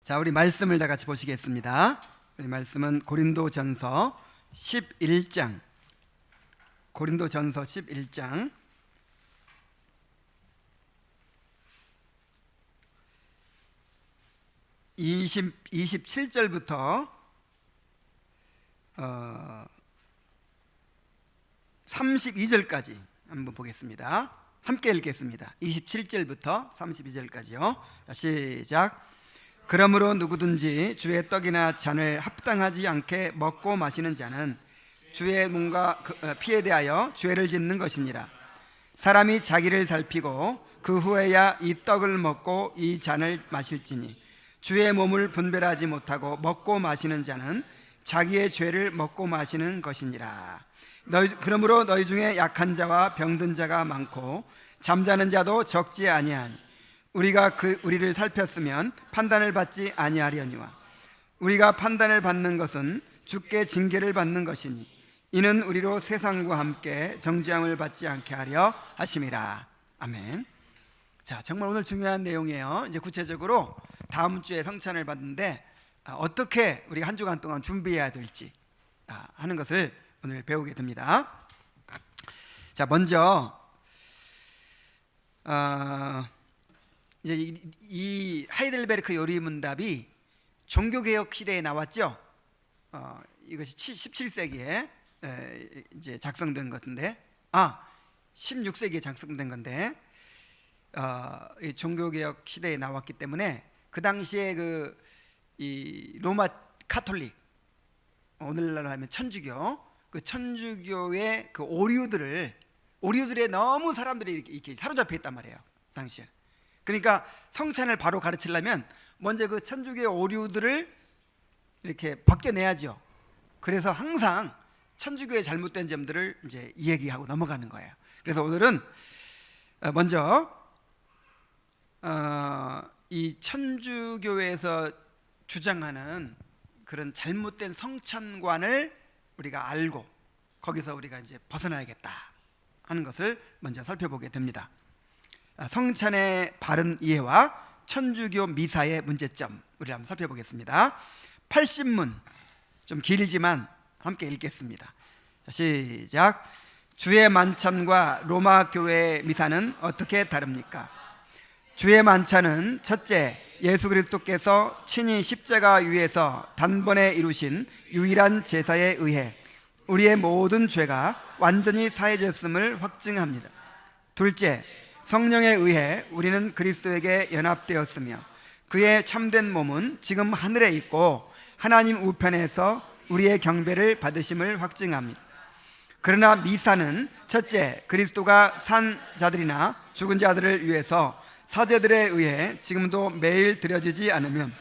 자, 우리 말씀을 다 같이 보시겠습니다. 우리 말씀은 고린도전서 11장. 고린도전서 11장 27절부터 32절까지 한번 보겠습니다. 함께 읽겠습니다. 27절부터 32절까지요. 자, 시작. 그러므로 누구든지 주의 떡이나 잔을 합당하지 않게 먹고 마시는 자는 주의 몸과 피에 대하여 죄를 짓는 것이니라. 사람이 자기를 살피고 그 후에야 이 떡을 먹고 이 잔을 마실지니 주의 몸을 분별하지 못하고 먹고 마시는 자는 자기의 죄를 먹고 마시는 것이니라. 그러므로 너희 중에 약한 자와 병든 자가 많고 잠자는 자도 적지 아니하니 우리가 우리를 살폈으면 판단을 받지 아니하려니와 우리가 판단을 받는 것은 주께 징계를 받는 것이니 이는 우리로 세상과 함께 정죄함을 받지 않게 하려 하심이라. 아멘. 자, 정말 오늘 중요한 내용이에요. 이제 구체적으로 다음 주에 성찬을 받는데 어떻게 우리가 한 주간 동안 준비해야 될지 하는 것을 오늘 배우게 됩니다. 자, 먼저 이제 이 하이델베르크 요리문답이 종교개혁 시대에 나왔죠. 이것이 17세기에 이제 작성된 것인데, 16세기에 작성된 건데, 이 종교개혁 시대에 나왔기 때문에 그 당시에 이 로마 카톨릭, 오늘날로 하면 천주교, 그 천주교의 그 오류들에 너무 사람들이 이렇게 사로잡혀 있단 말이에요, 당시에. 그러니까 성찬을 바로 가르치려면 먼저 그 천주교의 오류들을 이렇게 벗겨내야죠. 그래서 항상 천주교의 잘못된 점들을 이제 얘기하고 넘어가는 거예요. 그래서 오늘은 먼저 이 천주교에서 주장하는 그런 잘못된 성찬관을 우리가 알고 거기서 우리가 이제 벗어나야겠다 하는 것을 먼저 살펴보게 됩니다. 성찬의 바른 이해와 천주교 미사의 문제점, 우리 한번 살펴보겠습니다. 80문, 좀 길지만 함께 읽겠습니다. 시작. 주의 만찬과 로마 교회의 미사는 어떻게 다릅니까? 주의 만찬은 첫째, 예수 그리스도께서 친히 십자가 위에서 단번에 이루신 유일한 제사에 의해 우리의 모든 죄가 완전히 사해졌음을 확증합니다. 둘째, 성령에 의해 우리는 그리스도에게 연합되었으며 그의 참된 몸은 지금 하늘에 있고 하나님 우편에서 우리의 경배를 받으심을 확증합니다. 그러나 미사는 첫째, 그리스도가 산 자들이나 죽은 자들을 위해서 사제들에 의해 지금도 매일 드려지지 않으면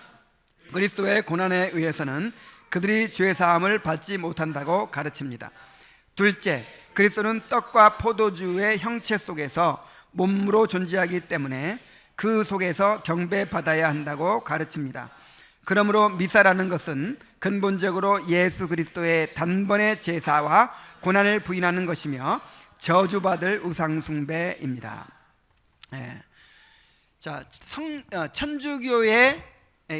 그리스도의 고난에 의해서는 그들이 죄사함을 받지 못한다고 가르칩니다. 둘째, 그리스도는 떡과 포도주의 형체 속에서 몸으로 존재하기 때문에 그 속에서 경배받아야 한다고 가르칩니다. 그러므로 미사라는 것은 근본적으로 예수 그리스도의 단번의 제사와 고난을 부인하는 것이며 저주받을 우상숭배입니다. 자, 천주교의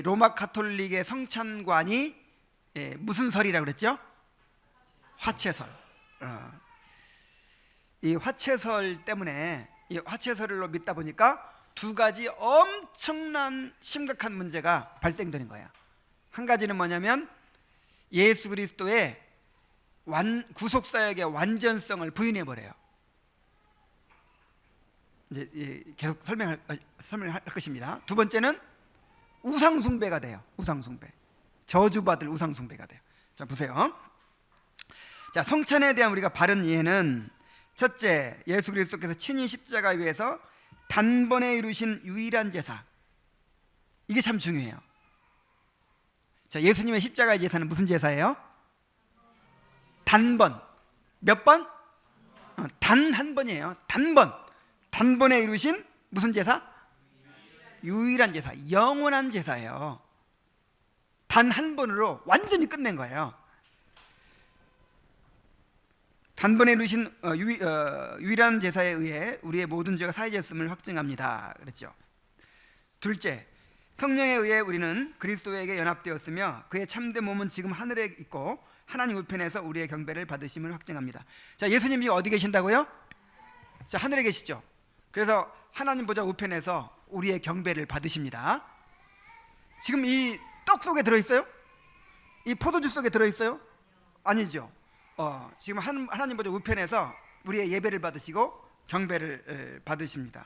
로마 카톨릭의 성찬관이 무슨 설이라고 그랬죠? 화채설. 이 화채설 때문에 이 화채설로 믿다 보니까 두 가지 엄청난 심각한 문제가 발생되는 거예요. 한 가지는 뭐냐면 예수 그리스도의 구속사역의 완전성을 부인해 버려요. 이제 계속 설명할 것입니다. 두 번째는 우상숭배가 돼요. 우상숭배, 저주받을 우상숭배가 돼요. 자, 보세요. 자, 성찬에 대한 우리가 바른 이해는 첫째, 예수 그리스도께서 친히 십자가 위에서 단번에 이루신 유일한 제사, 이게 참 중요해요. 자, 예수님의 십자가의 제사는 무슨 제사예요? 단번. 몇 번? 단 한 번이에요. 단번에 이루신 무슨 제사? 유일한 제사, 영원한 제사예요. 단 한 번으로 완전히 끝낸 거예요. 단번에 이루신 유일한 제사에 의해 우리의 모든 죄가 사해졌음을 확증합니다. 그랬죠. 둘째, 성령에 의해 우리는 그리스도에게 연합되었으며 그의 참된 몸은 지금 하늘에 있고 하나님 우편에서 우리의 경배를 받으심을 확증합니다. 자, 예수님이 어디 계신다고요? 자, 하늘에 계시죠. 그래서 하나님 보좌 우편에서 우리의 경배를 받으십니다. 지금 이 떡 속에 들어있어요? 이 포도주 속에 들어있어요? 아니죠. 지금 하나님 보좌 우편에서 우리의 예배를 받으시고 경배를 받으십니다.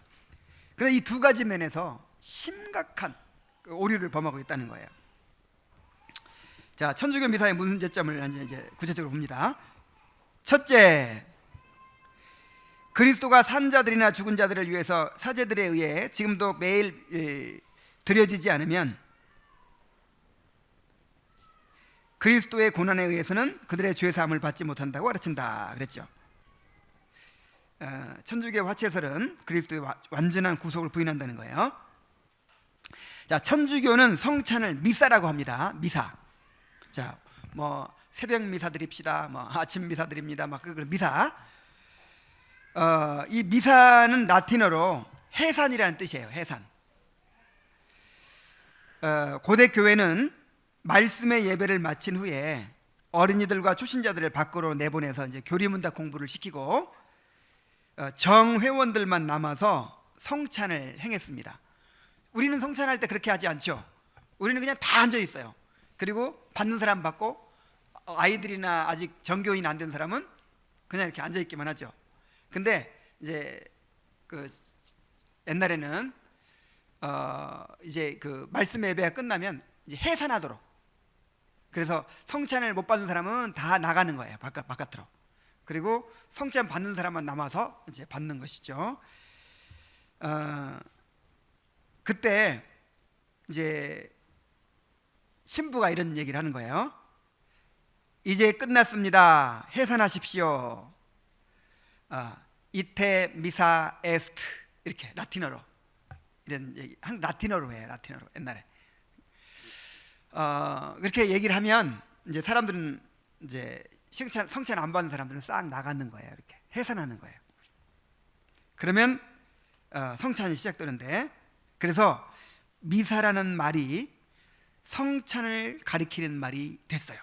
그래서 이 두 가지 면에서 심각한 오류를 범하고 있다는 거예요. 자, 천주교 미사의 문제점을 이제 구체적으로 봅니다. 첫째, 그리스도가 산 자들이나 죽은 자들을 위해서 사제들에 의해 지금도 매일 드려지지 않으면 그리스도의 고난에 의해서는 그들의 죄 사함을 받지 못한다고 가르친다 그랬죠. 천주교 화채설은 그리스도의 완전한 구속을 부인한다는 거예요. 자, 천주교는 성찬을 미사라고 합니다. 미사. 자, 뭐 새벽 미사 드립시다, 뭐 아침 미사 드립니다, 막 그걸 미사. 이 미사는 라틴어로 해산이라는 뜻이에요. 해산. 고대 교회는 말씀의 예배를 마친 후에 어린이들과 초신자들을 밖으로 내보내서 이제 교리문답 공부를 시키고 정회원들만 남아서 성찬을 행했습니다. 우리는 성찬할 때 그렇게 하지 않죠. 우리는 그냥 다 앉아 있어요. 그리고 받는 사람 받고, 아이들이나 아직 정교인 안 된 사람은 그냥 이렇게 앉아 있기만 하죠. 근데 이제 그 옛날에는 이제 그 말씀 예배가 끝나면 이제 해산하도록, 그래서 성찬을 못 받는 사람은 다 나가는 거예요. 바깥으로. 그리고 성찬 받는 사람만 남아서 이제 받는 것이죠. 그때 이제 신부가 이런 얘기를 하는 거예요. 이제 끝났습니다. 해산하십시오. 이테 미사 에스트, 이렇게 라틴어로 이런 얘기, 라틴어로 해요. 라틴어로 옛날에. 그렇게 얘기를 하면 이제 사람들은 이제 성찬 안 받는 사람들은 싹 나가는 거예요. 이렇게 해산하는 거예요. 그러면 성찬이 시작되는데, 그래서 미사라는 말이 성찬을 가리키는 말이 됐어요.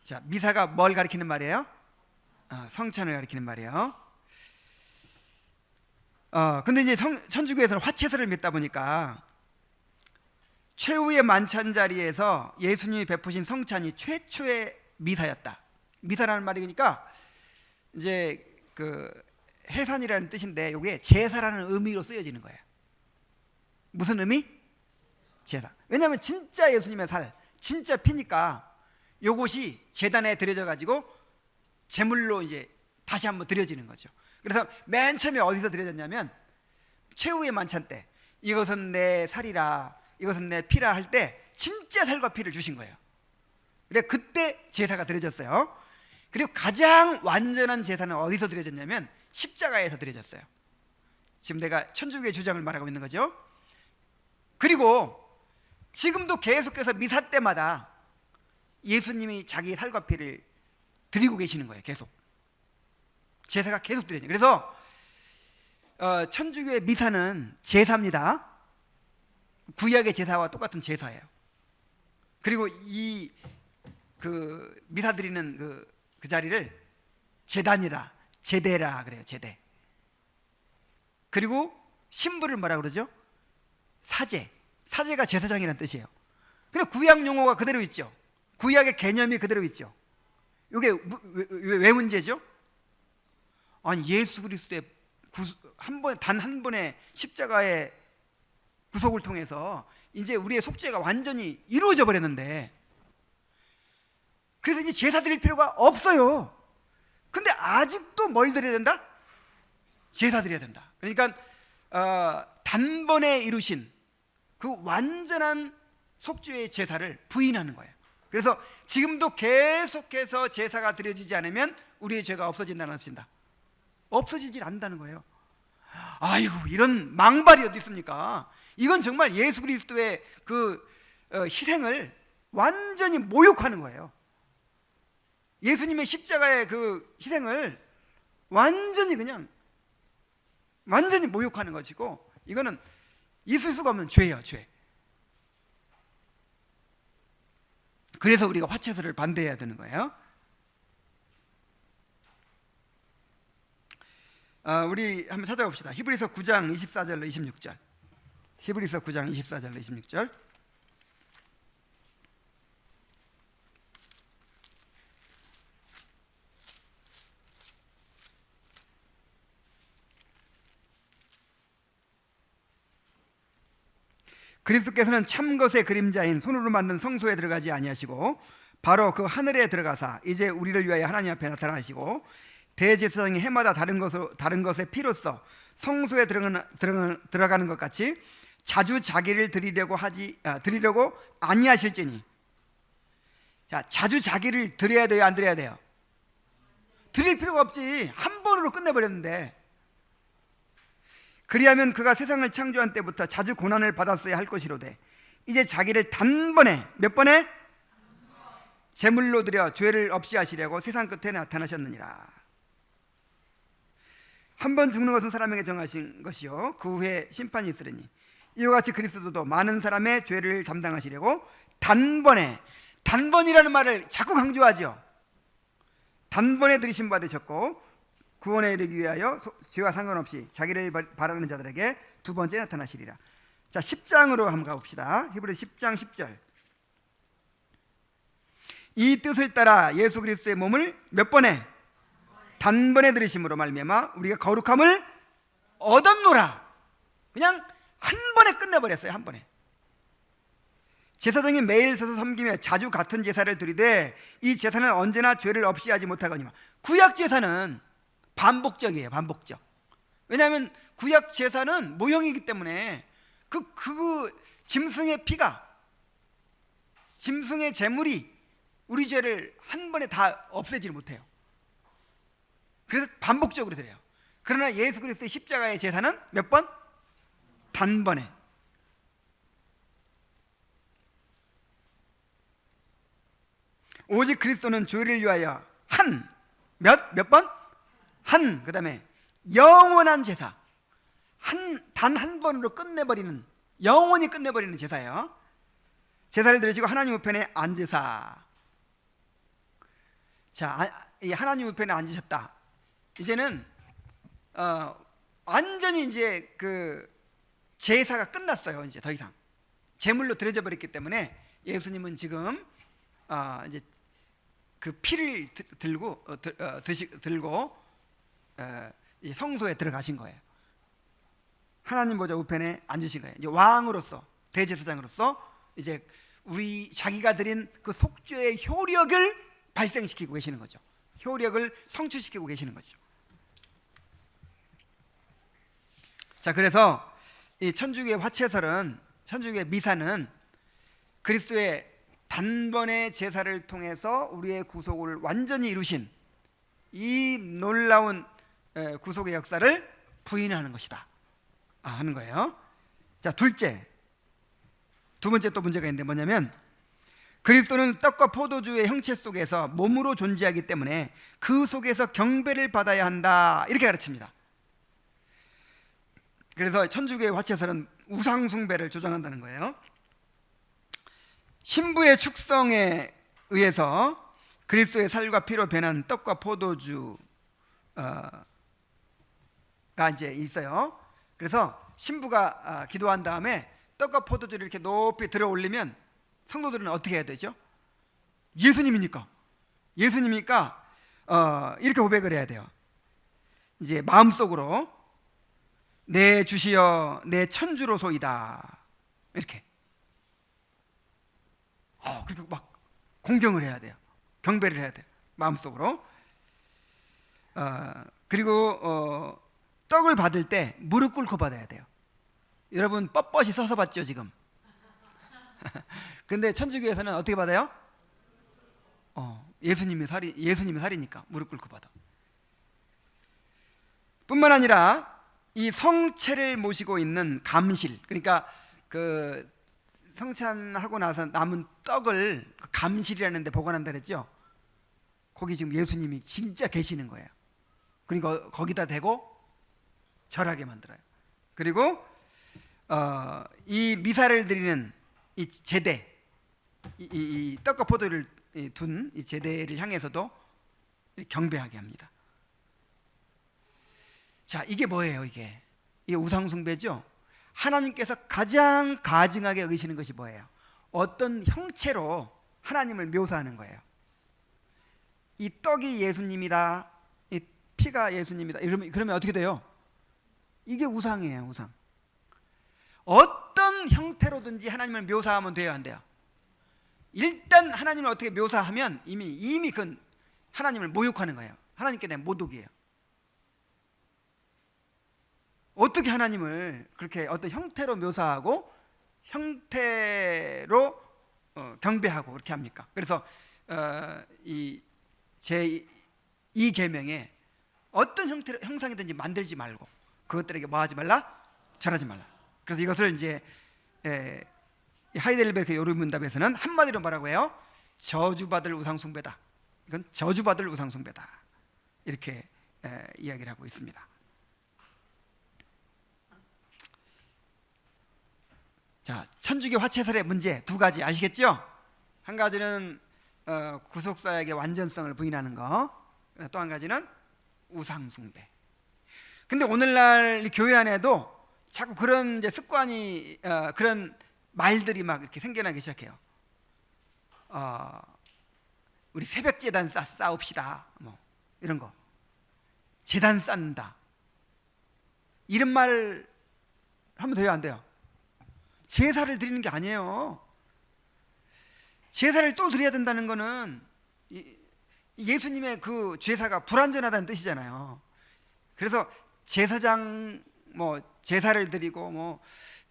자, 미사가 뭘 가리키는 말이에요? 성찬을 가리키는 말이에요. 근데 이제 천주교에서는 화채설을 믿다 보니까 최후의 만찬 자리에서 예수님이 베푸신 성찬이 최초의 미사였다. 미사라는 말이 그러니까 이제 그 해산이라는 뜻인데, 이게 제사라는 의미로 쓰여지는 거예요. 무슨 의미? 제사. 왜냐하면 진짜 예수님의 살, 진짜 피니까 요것이 제단에 드려져 가지고 제물로 이제 다시 한번 드려지는 거죠. 그래서 맨 처음에 어디서 드려졌냐면 최후의 만찬 때, 이것은 내 살이라, 이것은 내 피라 할 때 진짜 살과 피를 주신 거예요. 그래, 그때 제사가 드려졌어요. 그리고 가장 완전한 제사는 어디서 드려졌냐면 십자가에서 드려졌어요. 지금 내가 천주교의 주장을 말하고 있는 거죠. 그리고 지금도 계속해서 미사 때마다 예수님이 자기 살과 피를 드리고 계시는 거예요. 계속 제사가 계속 드려져요. 그래서 천주교의 미사는 제사입니다. 구약의 제사와 똑같은 제사예요. 그리고 이 그 미사 드리는 그 자리를 제단이라, 제대라 그래요. 제대. 그리고 신부를 뭐라 그러죠? 사제. 사제가 제사장이라는 뜻이에요. 그리고 구약 용어가 그대로 있죠. 구약의 개념이 그대로 있죠. 이게 왜 문제죠? 아니, 예수 그리스도의 단 한 번의 십자가의 구속을 통해서 이제 우리의 속죄가 완전히 이루어져 버렸는데, 그래서 이제 제사 드릴 필요가 없어요. 근데 아직도 뭘 드려야 된다? 제사 드려야 된다. 그러니까 단번에 이루신 그 완전한 속죄의 제사를 부인하는 거예요. 그래서 지금도 계속해서 제사가 드려지지 않으면 우리의 죄가 없어진다는 뜻입니다. 없어지질 않는다는 거예요. 아이고, 이런 망발이 어디 있습니까? 이건 정말 예수 그리스도의 그 희생을 완전히 모욕하는 거예요. 예수님의 십자가의 그 희생을 완전히 그냥 완전히 모욕하는 것이고, 이거는 있을 수가 없는 죄예요, 죄. 그래서 우리가 화채소를 반대해야 되는 거예요. 우리 한번 찾아봅시다. 히브리서 9장 24절로 26절. 히브리서 9장 24절로 26절. 그리스도께서는 참것의 그림자인 손으로 만든 성소에 들어가지 아니하시고 바로 그 하늘에 들어가사 이제 우리를 위하여 하나님 앞에 나타나시고 대제사장이 해마다 다른 것의 피로써 성소에 들어가는 것 같이 자주 자기를 드리려고 아니하실지니. 자, 자주 자기를 드려야 돼요, 안 드려야 돼요? 드릴 필요가 없지. 한 번으로 끝내버렸는데. 그리하면 그가 세상을 창조한 때부터 자주 고난을 받았어야 할 것이로되 이제 자기를 단번에, 몇 번에? 제물로 드려 죄를 없이 하시려고 세상 끝에 나타나셨느니라. 한 번 죽는 것은 사람에게 정하신 것이요 그 후에 심판이 있으리니 이와 같이 그리스도도 많은 사람의 죄를 담당하시려고 단번에, 단번이라는 말을 자꾸 강조하죠. 단번에 들이신 바 되셨고 구원에 이르기 위하여 죄와 상관없이 자기를 바라는 자들에게 두 번째 나타나시리라. 자, 10장으로 한번 가봅시다. 히브리서 10장 10절. 이 뜻을 따라 예수 그리스도의 몸을 몇 번에? 단번에 들으심으로 말미암아 우리가 거룩함을 얻었노라. 그냥 한 번에 끝내버렸어요. 한 번에. 제사장이 매일 서서 섬기며 자주 같은 제사를 드리되 이 제사는 언제나 죄를 없이 하지 못하거니와. 구약 제사는 반복적이에요. 반복적. 왜냐하면 구약 제사는 모형이기 때문에 그 짐승의 피가, 짐승의 제물이 우리 죄를 한 번에 다 없애지 못해요. 그래서 반복적으로 드려요. 그러나 예수 그리스도의 십자가의 제사는 몇 번? 단번에. 오직 그리스도는 죄를 위하여 몇 번? 그 다음에 영원한 제사, 단 한 번으로 끝내버리는, 영원히 끝내버리는 제사예요. 제사를 드리시고 하나님 우편에 앉으사. 자, 이 하나님 우편에 앉으셨다. 이제는 완전히 이제 그 제사가 끝났어요. 이제 더 이상 제물로 드려져 버렸기 때문에 예수님은 지금 이제 그 피를 들고 이제 성소에 들어가신 거예요. 하나님 보좌 우편에 앉으신 거예요. 이제 왕으로서, 대제사장으로서 이제 자기가 드린 그 속죄의 효력을 발생시키고 계시는 거죠. 효력을 성취시키고 계시는 거죠. 자, 그래서 이 천주교의 화채설은, 천주교의 미사는 그리스도의 단번의 제사를 통해서 우리의 구속을 완전히 이루신 이 놀라운 구속의 역사를 부인하는 것이다 하는 거예요. 자, 두 번째 또 문제가 있는데 뭐냐면 그리스도는 떡과 포도주의 형체 속에서 몸으로 존재하기 때문에 그 속에서 경배를 받아야 한다, 이렇게 가르칩니다. 그래서 천주교의 화채설은 우상 숭배를 조장한다는 거예요. 신부의 축성에 의해서 그리스도의 살과 피로 변한 떡과 포도주가 이제 있어요. 그래서 신부가 기도한 다음에 떡과 포도주를 이렇게 높이 들어 올리면 성도들은 어떻게 해야 되죠? 예수님이니까 이렇게 고백을 해야 돼요. 이제 마음속으로 내 주시여 내 천주로소이다, 이렇게 그렇게 막 공경을 해야 돼요. 경배를 해야 돼요. 마음속으로. 그리고 떡을 받을 때 무릎 꿇고 받아야 돼요. 여러분 뻣뻣이 서서 받죠 지금. 근데 천주교에서는 어떻게 받아요? 예수님이 살이니까 무릎 꿇고 받아. 뿐만 아니라 이 성체를 모시고 있는 감실, 그러니까 그 성찬하고 나서 남은 떡을 감실이라는 데 보관한다 그랬죠. 거기 지금 예수님이 진짜 계시는 거예요. 그러니까 거기다 대고 절하게 만들어요. 그리고 이 미사를 드리는 이 제대, 이 떡과 포도를 둔 이 제대를 향해서도 경배하게 합니다. 자, 이게 뭐예요? 이게 우상숭배죠. 하나님께서 가장 가증하게 여기시는 것이 뭐예요? 어떤 형체로 하나님을 묘사하는 거예요. 이 떡이 예수님이다, 이 피가 예수님이다, 그러면 어떻게 돼요? 이게 우상이에요. 우상. 어떤 형태로든지 하나님을 묘사하면 돼요, 안 돼요? 일단 하나님을 어떻게 묘사하면 이미 그건 하나님을 모욕하는 거예요. 하나님께 대한 모독이에요. 어떻게 하나님을 그렇게 어떤 형태로 묘사하고 형태로 경배하고 그렇게 합니까? 그래서 이 계명에 어떤 형상이든지 만들지 말고 그것들에게 뭐 하지 말라? 절하지 말라. 그래서 이것을 이제 하이델베르크 요르문답에서는 한마디로 뭐라고 해요? 저주받을 우상숭배다. 이건 저주받을 우상숭배다. 이렇게 이야기를 하고 있습니다. 자, 천주교 화채설의 문제 두 가지 아시겠죠? 한 가지는 구속사역의 완전성을 부인하는 거, 또 한 가지는 우상숭배. 근데 오늘날 교회 안에도 자꾸 그런 이제 습관이 그런 말들이 막 이렇게 생겨나기 시작해요. 우리 새벽 제단 쌓읍시다, 뭐 이런 거. 제단 쌓는다. 이런 말 하면 돼요, 안 돼요? 제사를 드리는 게 아니에요. 제사를 또 드려야 된다는 거는 예수님의 그 제사가 불완전하다는 뜻이잖아요. 그래서 제사장 뭐 제사를 드리고 뭐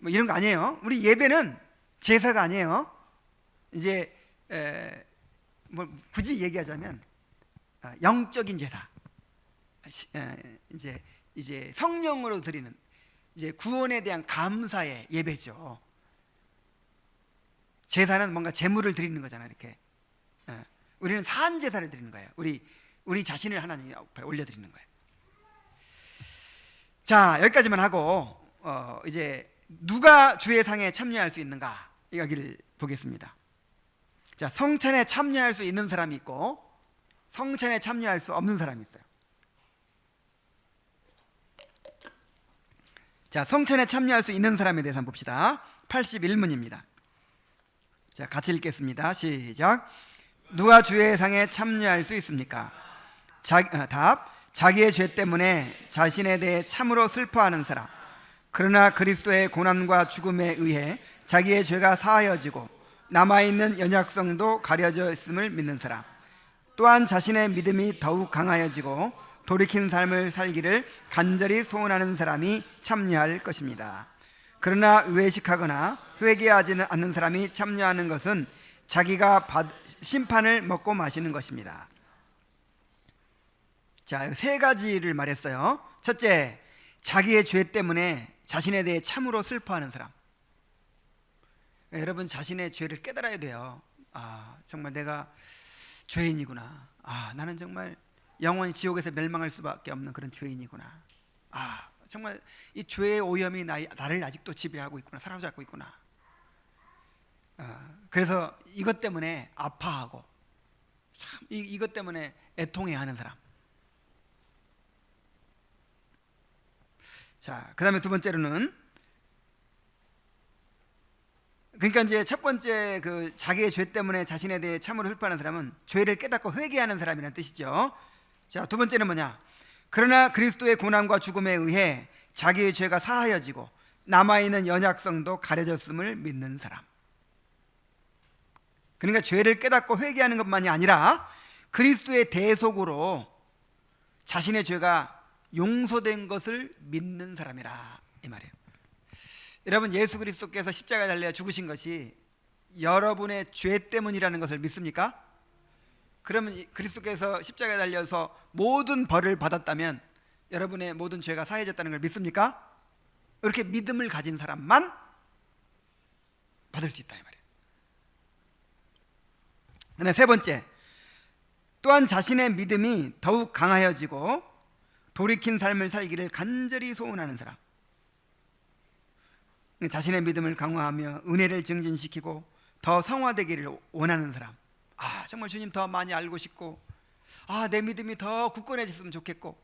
이런 거 아니에요. 우리 예배는 제사가 아니에요. 이제 뭐 굳이 얘기하자면 영적인 제사, 이제 성령으로 드리는 이제 구원에 대한 감사의 예배죠. 제사는 뭔가 제물을 드리는 거잖아요. 이렇게 우리는 산 제사를 드리는 거예요. 우리 자신을 하나님 앞에 올려드리는 거예요. 자, 여기까지만 하고 이제 누가 주의 상에 참여할 수 있는가 여기를 보겠습니다. 자, 성찬에 참여할 수 있는 사람이 있고 성찬에 참여할 수 없는 사람이 있어요. 자, 성찬에 참여할 수 있는 사람에 대해서 한번 봅시다. 81문입니다. 자, 같이 읽겠습니다. 시작. 누가 주의 상에 참여할 수 있습니까? 답. 자기의 죄 때문에 자신에 대해 참으로 슬퍼하는 사람, 그러나 그리스도의 고난과 죽음에 의해 자기의 죄가 사하여지고 남아있는 연약성도 가려져 있음을 믿는 사람, 또한 자신의 믿음이 더욱 강하여지고 돌이킨 삶을 살기를 간절히 소원하는 사람이 참여할 것입니다. 그러나 외식하거나 회개하지 않는 사람이 참여하는 것은 자기가 심판을 먹고 마시는 것입니다. 자, 세 가지를 말했어요. 첫째, 자기의 죄 때문에 자신에 대해 참으로 슬퍼하는 사람. 여러분, 자신의 죄를 깨달아야 돼요. 정말 내가 죄인이구나. 나는 정말 영원히 지옥에서 멸망할 수밖에 없는 그런 죄인이구나. 정말 이 죄의 오염이 나를 아직도 지배하고 있구나, 사로잡고 있구나. 그래서 이것 때문에 아파하고 참 이것 때문에 애통해하는 사람. 자, 그 다음에 두 번째로는, 그러니까 이제 첫 번째 그 자기의 죄 때문에 자신에 대해 참으로 슬퍼하는 사람은 죄를 깨닫고 회개하는 사람이라는 뜻이죠. 자, 두 번째는 뭐냐? 그러나 그리스도의 고난과 죽음에 의해 자기의 죄가 사하여지고 남아있는 연약성도 가려졌음을 믿는 사람. 그러니까 죄를 깨닫고 회개하는 것만이 아니라 그리스도의 대속으로 자신의 죄가 용서된 것을 믿는 사람이라, 이 말이에요. 여러분, 예수 그리스도께서 십자가에 달려 죽으신 것이 여러분의 죄 때문이라는 것을 믿습니까? 그러면 그리스도께서 십자가에 달려서 모든 벌을 받았다면 여러분의 모든 죄가 사해졌다는 걸 믿습니까? 이렇게 믿음을 가진 사람만 받을 수 있다, 이 말이에요. 그다음에 세 번째, 또한 자신의 믿음이 더욱 강하여지고 돌이킨 삶을 살기를 간절히 소원하는 사람, 자신의 믿음을 강화하며 은혜를 증진시키고 더 성화되기를 원하는 사람. 정말 주님 더 많이 알고 싶고, 내 믿음이 더 굳건해졌으면 좋겠고,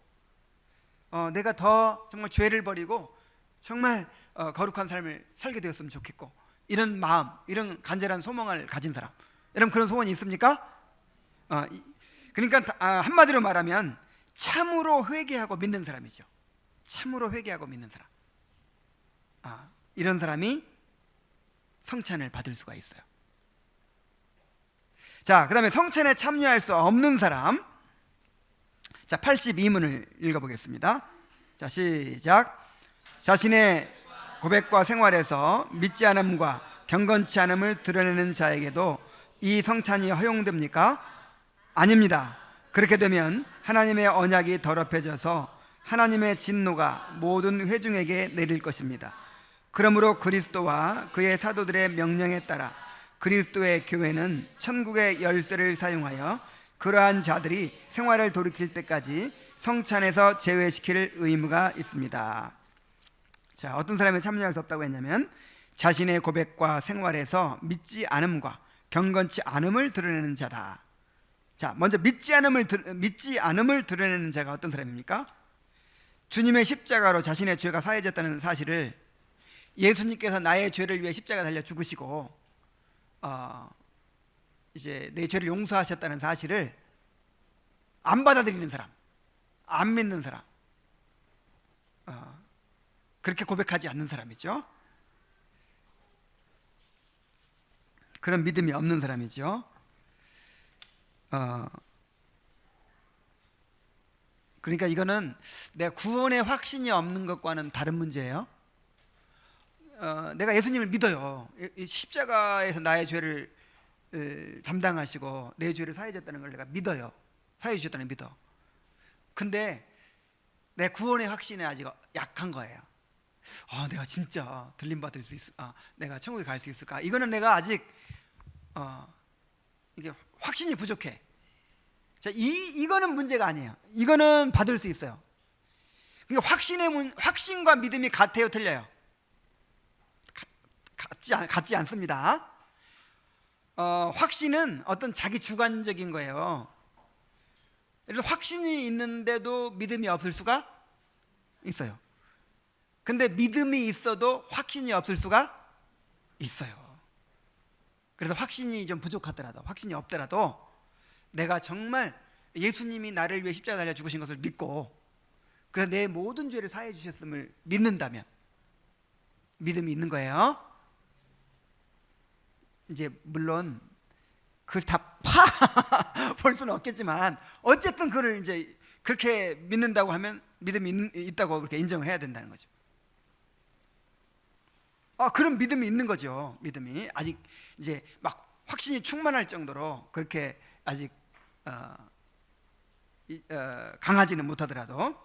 내가 더 정말 죄를 버리고 정말 거룩한 삶을 살게 되었으면 좋겠고, 이런 마음, 이런 간절한 소망을 가진 사람. 여러분 그런 소원이 있습니까? 그러니까 한마디로 말하면 참으로 회개하고 믿는 사람이죠. 참으로 회개하고 믿는 사람. 이런 사람이 성찬을 받을 수가 있어요. 자, 그 다음에 성찬에 참여할 수 없는 사람. 자, 82문을 읽어보겠습니다. 자, 시작. 자신의 고백과 생활에서 믿지 않음과 경건치 않음을 드러내는 자에게도 이 성찬이 허용됩니까? 아닙니다. 그렇게 되면 하나님의 언약이 더럽혀져서 하나님의 진노가 모든 회중에게 내릴 것입니다. 그러므로 그리스도와 그의 사도들의 명령에 따라 그리스도의 교회는 천국의 열쇠를 사용하여 그러한 자들이 생활을 돌이킬 때까지 성찬에서 제외시킬 의무가 있습니다. 자, 어떤 사람이 참여할 수 없다고 했냐면 자신의 고백과 생활에서 믿지 않음과 경건치 않음을 드러내는 자다. 자, 먼저 믿지 않음을 드러내는 자가 어떤 사람입니까? 주님의 십자가로 자신의 죄가 사해졌다는 사실을, 예수님께서 나의 죄를 위해 십자가 달려 죽으시고 이제 내 죄를 용서하셨다는 사실을 안 받아들이는 사람, 안 믿는 사람, 그렇게 고백하지 않는 사람이죠. 그런 믿음이 없는 사람이죠. 그러니까 이거는 내 구원의 확신이 없는 것과는 다른 문제예요. 내가 예수님을 믿어요. 십자가에서 나의 죄를 담당하시고 내 죄를 사해줬다는 걸 내가 믿어요. 사해 주셨다는 믿어. 근데 내 구원의 확신이 아직 약한 거예요. 내가 진짜 들림 받을 수 있을까? 내가 천국에 갈 수 있을까? 이거는 내가 아직 이게 확신이 부족해. 자, 이거는 문제가 아니에요. 이거는 받을 수 있어요. 그러니까 확신과 믿음이 같아요, 틀려요? 같지 않습니다. 확신은 어떤 자기 주관적인 거예요. 예를 들어 확신이 있는데도 믿음이 없을 수가 있어요. 근데 믿음이 있어도 확신이 없을 수가 있어요. 그래서 확신이 좀 부족하더라도, 확신이 없더라도 내가 정말 예수님이 나를 위해 십자가 달려 죽으신 것을 믿고, 그래서 내 모든 죄를 사해 주셨음을 믿는다면 믿음이 있는 거예요. 이제 물론 그걸 다 볼 수는 없겠지만 어쨌든 그걸 이제 그렇게 믿는다고 하면 믿음이 있다고 그렇게 인정을 해야 된다는 거죠. 그런 믿음이 있는 거죠. 믿음이 아직 이제 막 확신이 충만할 정도로 그렇게 아직 강하지는 못하더라도.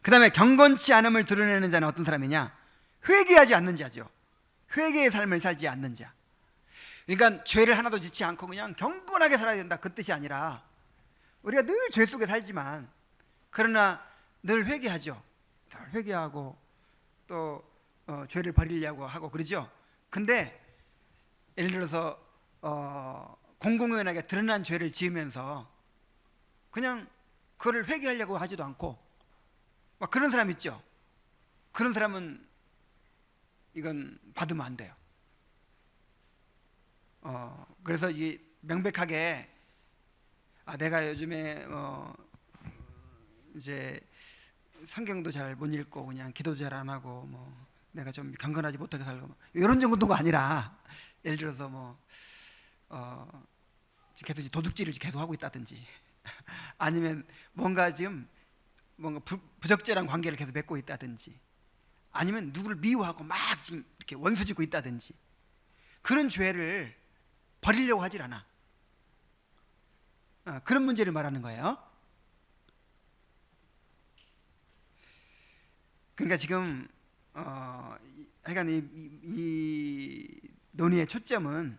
그 다음에 경건치 않음을 드러내는 자는 어떤 사람이냐? 회개하지 않는 자죠. 회개의 삶을 살지 않는 자. 그러니까 죄를 하나도 짓지 않고 그냥 경건하게 살아야 된다, 그 뜻이 아니라 우리가 늘 죄 속에 살지만 그러나 늘 회개하죠. 늘 회개하고 또 죄를 버리려고 하고 그러죠. 근데 예를 들어서 공공연하게 드러난 죄를 지으면서 그냥 그거를 회개하려고 하지도 않고 막 그런 사람 있죠. 그런 사람은 이건 받으면 안 돼요. 그래서 이게 명백하게 내가 요즘에 이제 성경도 잘 못 읽고 그냥 기도 잘 안 하고 내가 좀 경건하지 못하게 살고 이런 정도가 아니라, 예를 들어서 계속 도둑질을 계속 하고 있다든지 아니면 뭔가 부적절한 관계를 계속 맺고 있다든지 아니면 누구를 미워하고 막 지금 이렇게 원수짓고 있다든지 그런 죄를 버리려고 하질 않아. 그런 문제를 말하는 거예요. 그러니까 지금 하여간 이 논의의 초점은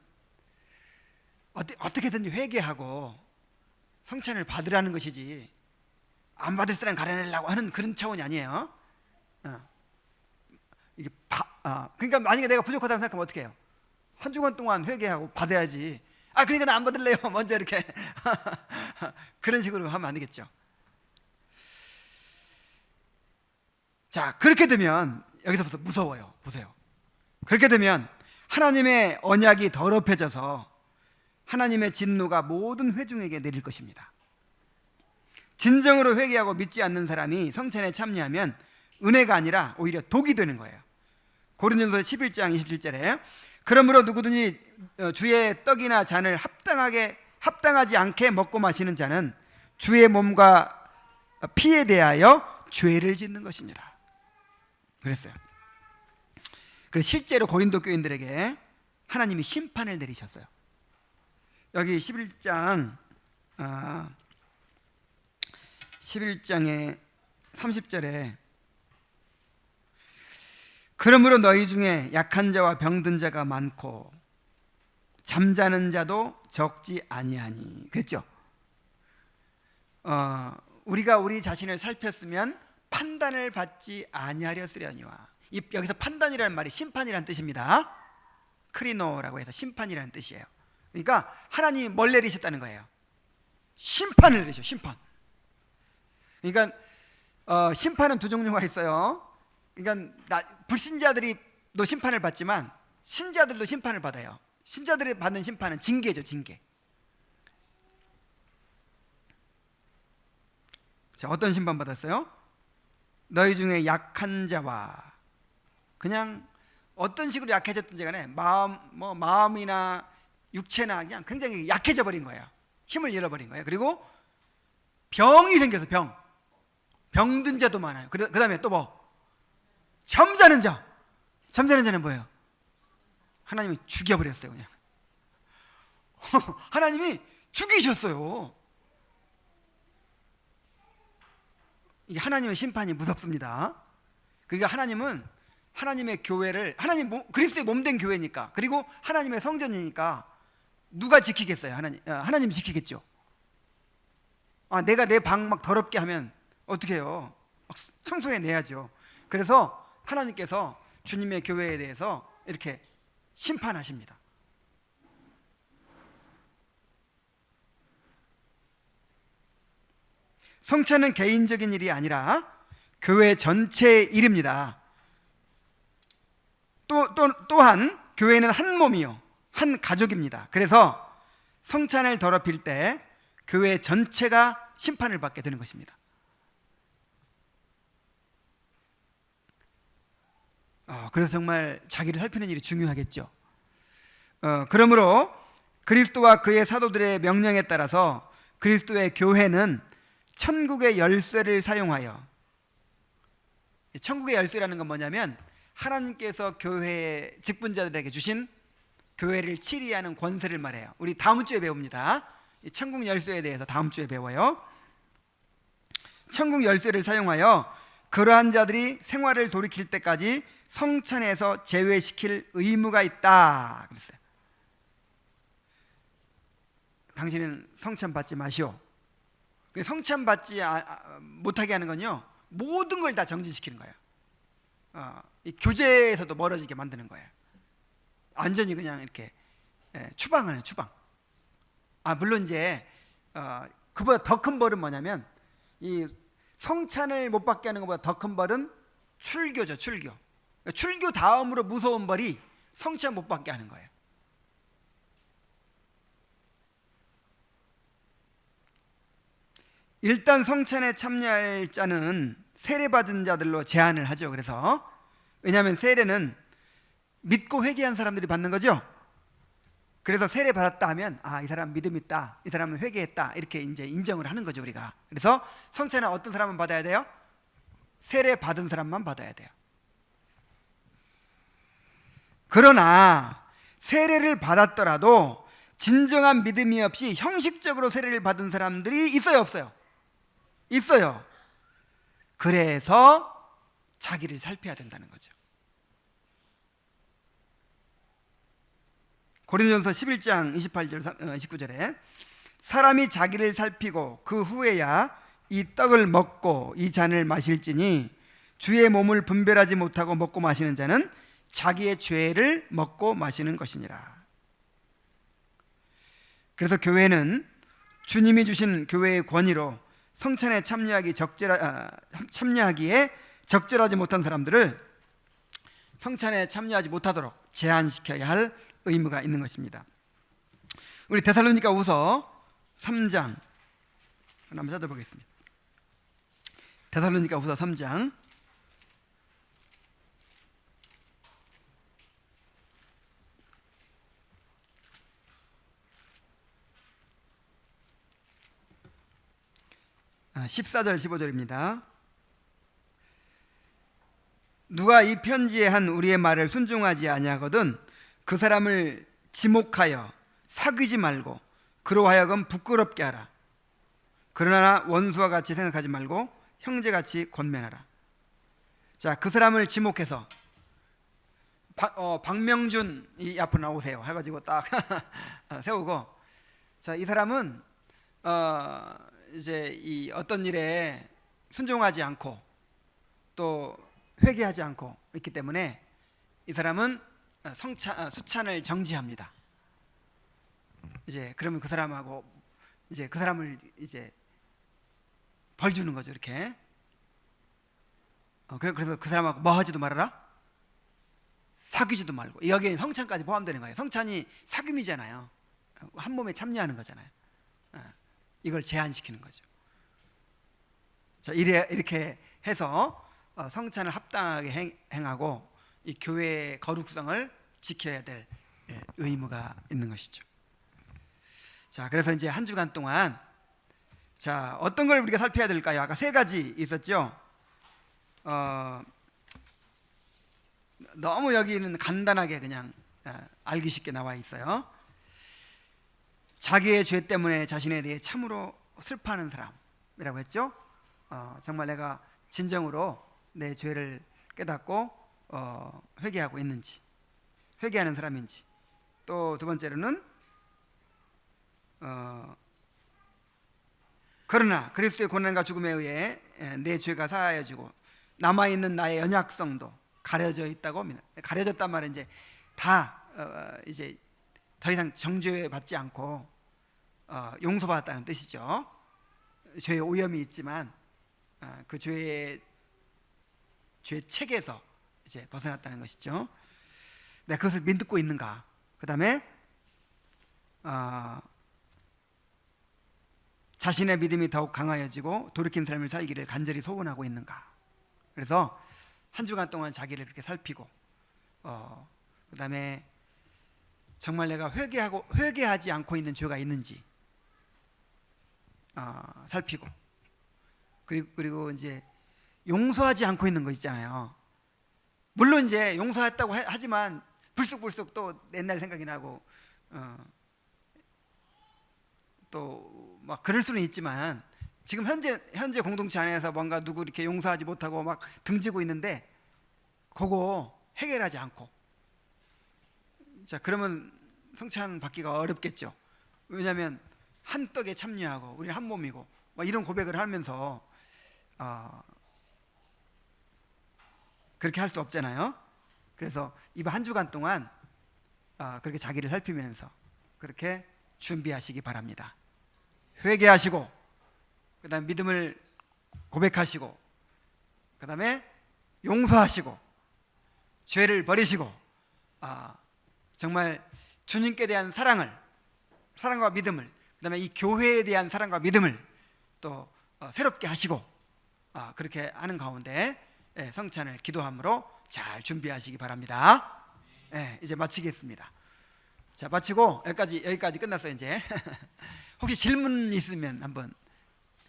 어떻게든지 회개하고 성찬을 받으라는 것이지 안 받을 사람 가려내려고 하는 그런 차원이 아니에요. 이게 그러니까 만약에 내가 부족하다고 생각하면 어떻게 해요? 한 주간 동안 회개하고 받아야지. 그러니까 나 안 받을래요. 먼저 이렇게 그런 식으로 하면 안 되겠죠. 자, 그렇게 되면 여기서부터 무서워요. 보세요. 그렇게 되면 하나님의 언약이 더럽혀져서 하나님의 진노가 모든 회중에게 내릴 것입니다. 진정으로 회개하고 믿지 않는 사람이 성찬에 참여하면 은혜가 아니라 오히려 독이 되는 거예요. 고린도전서 11장 27절에 그러므로 누구든지 주의 떡이나 잔을 합당하지 않게 먹고 마시는 자는 주의 몸과 피에 대하여 죄를 짓는 것이니라 그랬어요. 그래서 실제로 고린도 교인들에게 하나님이 심판을 내리셨어요. 여기 11장의 30절에 그러므로 너희 중에 약한 자와 병든 자가 많고 잠자는 자도 적지 아니하니 그랬죠. 우리가 우리 자신을 살폈으면 판단을 받지 아니하렸으려니와. 여기서 판단이라는 말이 심판이라는 뜻입니다. 크리노라고 해서 심판이라는 뜻이에요. 그러니까 하나님이 뭘 내리셨다는 거예요? 심판을 내리셔. 심판. 그러니까 심판은 두 종류가 있어요. 그러니까 불신자들도 심판을 받지만 신자들도 심판을 받아요. 신자들이 받는 심판은 징계죠. 징계. 자, 어떤 심판 받았어요? 너희 중에 약한 자와, 그냥 어떤 식으로 약해졌든지 간에 마음이나 육체나 그냥 굉장히 약해져 버린 거예요. 힘을 잃어버린 거예요. 그리고 병이 생겨서 병든 자도 많아요. 그 다음에 또 뭐? 잠자는 자. 잠자는 자는 뭐예요? 하나님이 죽여버렸어요. 그냥 하나님이 죽이셨어요. 이게 하나님의 심판이 무섭습니다. 그러니까 하나님은 하나님의 교회를, 그리스도의 몸된 교회니까, 그리고 하나님의 성전이니까 누가 지키겠어요? 하나님이 지키겠죠. 내가 내 방 막 더럽게 하면 어떻게 해요? 막 청소해 내야죠. 그래서 하나님께서 주님의 교회에 대해서 이렇게 심판하십니다. 성찬은 개인적인 일이 아니라 교회 전체의 일입니다. 또한 교회는 한 몸이요, 한 가족입니다. 그래서 성찬을 더럽힐 때 교회 전체가 심판을 받게 되는 것입니다. 그래서 정말 자기를 살피는 일이 중요하겠죠. 그러므로 그리스도와 그의 사도들의 명령에 따라서 그리스도의 교회는 천국의 열쇠를 사용하여, 천국의 열쇠라는 건 뭐냐면 하나님께서 교회 직분자들에게 주신 교회를 치리하는 권세를 말해요. 우리 다음 주에 배웁니다. 천국 열쇠에 대해서 다음 주에 배워요. 천국 열쇠를 사용하여 그러한 자들이 생활을 돌이킬 때까지 성찬에서 제외시킬 의무가 있다 그랬어요. 당신은 성찬 받지 마시오. 성찬 받지 못하게 하는 건요, 모든 걸 다 정지시키는 거예요. 이 교제에서도 멀어지게 만드는 거예요. 완전히 그냥 이렇게 추방을 해요. 추방. 물론 이제 그보다 더 큰 벌은 뭐냐면, 이 성찬을 못 받게 하는 것보다 더 큰 벌은 출교죠. 출교. 그러니까 출교 다음으로 무서운 벌이 성찬 못 받게 하는 거예요. 일단 성찬에 참여할 자는 세례받은 자들로 제한을 하죠. 그래서 왜냐하면 세례는 믿고 회개한 사람들이 받는 거죠. 그래서 세례 받았다 하면 이 사람 믿음 있다, 이 사람은 회개했다, 이렇게 이제 인정을 하는 거죠, 우리가. 그래서 성찬은 어떤 사람만 받아야 돼요? 세례 받은 사람만 받아야 돼요. 그러나 세례를 받았더라도 진정한 믿음이 없이 형식적으로 세례를 받은 사람들이 있어요, 없어요? 있어요. 그래서 자기를 살펴야 된다는 거죠. 고린도전서 11장 28절 19절에 사람이 자기를 살피고 그 후에야 이 떡을 먹고 이 잔을 마실지니 주의 몸을 분별하지 못하고 먹고 마시는 자는 자기의 죄를 먹고 마시는 것이니라. 그래서 교회는 주님이 주신 교회의 권위로 성찬에 참여하기에 적절하지 못한 사람들을 성찬에 참여하지 못하도록 제한시켜야 할 의무가 있는 것입니다. 우리 데살로니가후서 3장 한번 찾아보겠습니다. 데살로니가후서 3장 14절 15절입니다. 누가 이 편지에 한 우리의 말을 순종하지 아니하거든 그 사람을 지목하여 사귀지 말고 그로 하여금 부끄럽게 하라. 그러나 원수와 같이 생각하지 말고 형제같이 권면하라. 자, 그 사람을 지목해서 박명준 이 앞으로 나오세요 해가지고 딱 세우고, 자, 이 사람은 이제 이 어떤 일에 순종하지 않고 또 회개하지 않고 있기 때문에 이 사람은 수찬을 정지합니다. 이제 그러면 그 사람하고 이제 그 사람을 이제 벌 주는 거죠. 이렇게. 그래서 그 사람하고 뭐 하지도 말아라, 사귀지도 말고. 여기에 성찬까지 포함되는 거예요. 성찬이 사귐이잖아요. 한 몸에 참여하는 거잖아요. 이걸 제한시키는 거죠. 자, 이렇게 해서 성찬을 합당하게 행하고 이 교회의 거룩성을 지켜야 될 의무가 있는 것이죠. 자, 그래서 이제 한 주간 동안 자, 어떤 걸 우리가 살펴야 될까요? 아까 세 가지 있었죠. 너무 여기는 간단하게 그냥 알기 쉽게 나와 있어요. 자기의 죄 때문에 자신에 대해 참으로 슬퍼하는 사람이라고 했죠. 정말 내가 진정으로 내 죄를 깨닫고 회개하고 있는지, 회개하는 사람인지. 또 두 번째로는 그러나 그리스도의 고난과 죽음에 의해 내 죄가 사하여지고 남아있는 나의 연약성도 가려져 있다고 합니다. 가려졌단 말은 이제 다 이제 더 이상 정죄 받지 않고 용서받았다는 뜻이죠. 죄의 오염이 있지만 그 죄 책에서 이제 벗어났다는 것이죠. 내가 그것을 믿고 있는가? 그 다음에 자신의 믿음이 더욱 강하여지고 돌이킨 삶을 살기를 간절히 소원하고 있는가? 그래서 한 주간 동안 자기를 그렇게 살피고, 그 다음에 정말 내가 회개하지 않고 있는 죄가 있는지 살피고, 그리고 이제 용서하지 않고 있는 거 있잖아요. 물론 이제 용서했다고 하지만 불쑥불쑥 또 옛날 생각이 나고 또 막 그럴 수는 있지만, 지금 현재 공동체 안에서 뭔가 누구 이렇게 용서하지 못하고 막 등지고 있는데 그거 해결하지 않고, 자, 그러면 성찬 받기가 어렵겠죠. 왜냐하면 한 떡에 참여하고 우리는 한 몸이고 막 이런 고백을 하면서 그렇게 할 수 없잖아요. 그래서 이번 한 주간 동안 그렇게 자기를 살피면서 그렇게 준비하시기 바랍니다. 회개하시고, 그 다음에 믿음을 고백하시고, 그 다음에 용서하시고, 죄를 버리시고, 정말 주님께 대한 사랑과 믿음을, 그 다음에 이 교회에 대한 사랑과 믿음을 또 새롭게 하시고, 그렇게 하는 가운데 성찬을 기도함으로 잘 준비하시기 바랍니다. 이제 마치겠습니다. 자, 마치고 여기까지 끝났어요. 이제 혹시 질문 있으면 한번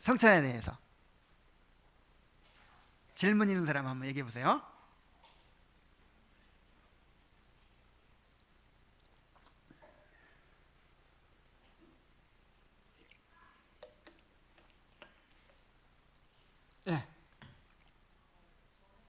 성찬에 대해서 질문 있는 사람 한번 얘기해 보세요.